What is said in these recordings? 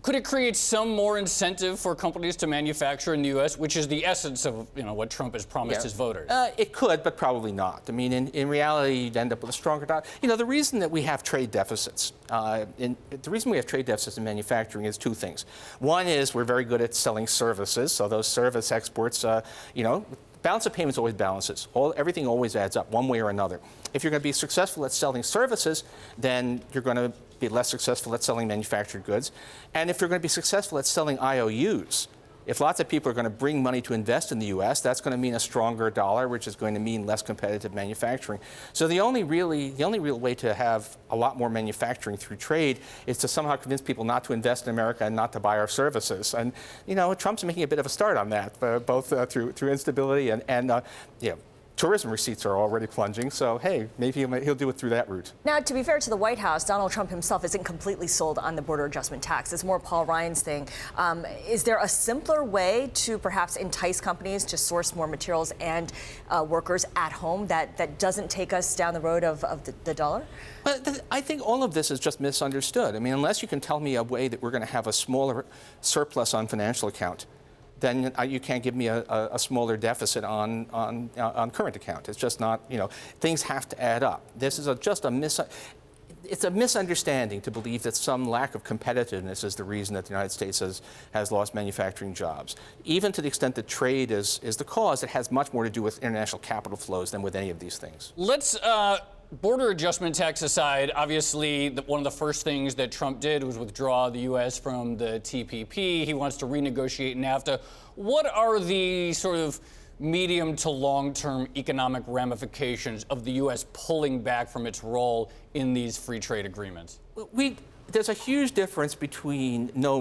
Could it create some more incentive for companies to manufacture in the U.S., which is the essence of what Trump has promised his voters? It could, but probably not. I mean, in reality, you'd end up with a stronger dollar. The reason that we have trade deficits, the reason we have trade deficits in manufacturing is two things. One is we're very good at selling services, so those service exports, balance of payments always balances. Everything always adds up one way or another. If you're going to be successful at selling services, then you're going to be less successful at selling manufactured goods. And if you're going to be successful at selling IOUs, if lots of people are going to bring money to invest in the U.S., that's going to mean a stronger dollar, which is going to mean less competitive manufacturing. So the only real way to have a lot more manufacturing through trade is to somehow convince people not to invest in America and not to buy our services. And Trump's making a bit of a start on that, both through instability and tourism receipts are already plunging, so hey, maybe he'll do it through that route. Now, to be fair to the White House, Donald Trump himself isn't completely sold on the border adjustment tax. It's more Paul Ryan's thing. Is there a simpler way to perhaps entice companies to source more materials and workers at home that doesn't take us down the road of the dollar? But I think all of this is just misunderstood. I mean, unless you can tell me a way that we're going to have a smaller surplus on financial account, then you can't give me a smaller deficit on current account. It's just not, things have to add up. This is it's a misunderstanding to believe that some lack of competitiveness is the reason that the United States has lost manufacturing jobs. Even to the extent that trade is the cause, it has much more to do with international capital flows than with any of these things. Let's border adjustment tax aside, obviously one of the first things that Trump did was withdraw the U.S. from the TPP. He wants to renegotiate NAFTA. What are the sort of medium to long-term economic ramifications of the U.S. pulling back from its role in these free trade agreements? There's a huge difference between no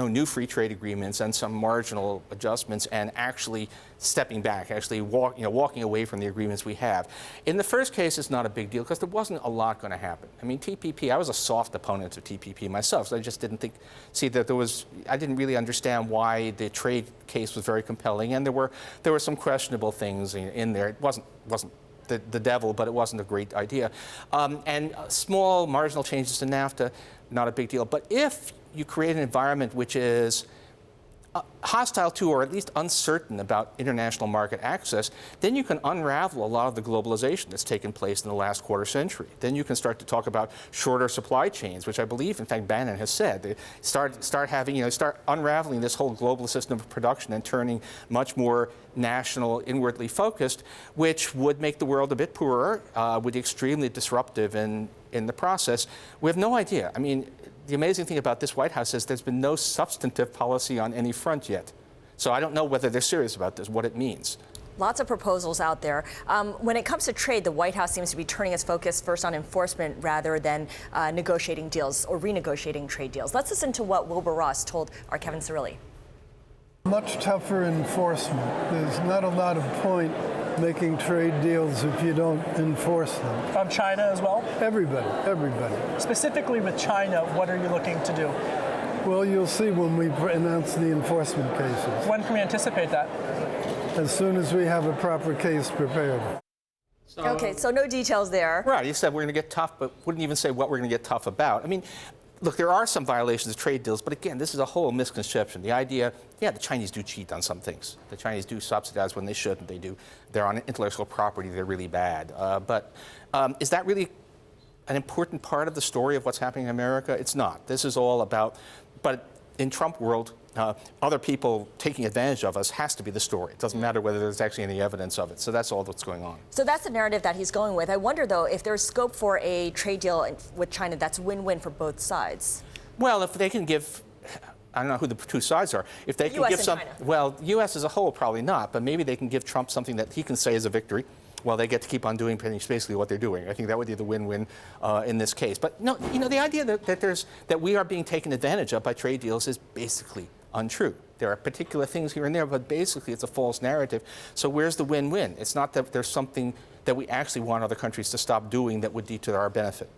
new free trade agreements and some marginal adjustments and actually stepping back, actually walking away from the agreements we have. In the first case, it's not a big deal because there wasn't a lot going to happen. I mean, TPP, I was a soft opponent of TPP myself, so I just didn't I didn't really understand why the trade case was very compelling, and there were some questionable things in there. It wasn't the devil, but it wasn't a great idea. And small marginal changes to NAFTA, not a big deal. But if you create an environment which is hostile to or at least uncertain about international market access, then you can unravel a lot of the globalization that's taken place in the last quarter century. Then you can start to talk about shorter supply chains, which I believe, in fact, Bannon has said. They start unraveling this whole global system of production and turning much more national, inwardly focused, which would make the world a bit poorer, would be extremely disruptive in the process. We have no idea. I mean, the amazing thing about this White House is there's been no substantive policy on any front yet. So I don't know whether they're serious about this, what it means. Lots of proposals out there. When it comes to trade, the White House seems to be turning its focus first on enforcement rather than negotiating deals or renegotiating trade deals. Let's listen to what Wilbur Ross told our Kevin Cirilli. Much tougher enforcement. There's not a lot of point making trade deals if you don't enforce them. On China as well? Everybody. Specifically with China, what are you looking to do? Well, you'll see when we announce the enforcement cases. When can we anticipate that? As soon as we have a proper case prepared. Okay, so no details there. Right, he said we're going to get tough, but wouldn't even say what we're going to get tough about. I mean, look, there are some violations of trade deals, but again, this is a whole misconception. The idea, the Chinese do cheat on some things. The Chinese do subsidize when they shouldn't. They're on intellectual property, they're really bad. But is that really an important part of the story of what's happening in America? It's not. This is all about, but in Trump world, other people taking advantage of us has to be the story. It doesn't matter whether there's actually any evidence of it. So that's all that's going on. So that's the narrative that he's going with. I wonder, though, if there's scope for a trade deal with China that's win-win for both sides. Well, if they can give, I don't know who the two sides are. If they can US give and some, China. well, U.S. as a whole, probably not. But maybe they can give Trump something that he can say is a victory. Well, they get to keep on doing basically what they're doing. I think that would be the win-win in this case. But no, the idea that we are being taken advantage of by trade deals is basically untrue. There are particular things here and there, but basically it's a false narrative. So where's the win-win? It's not that there's something that we actually want other countries to stop doing that would be to our benefit.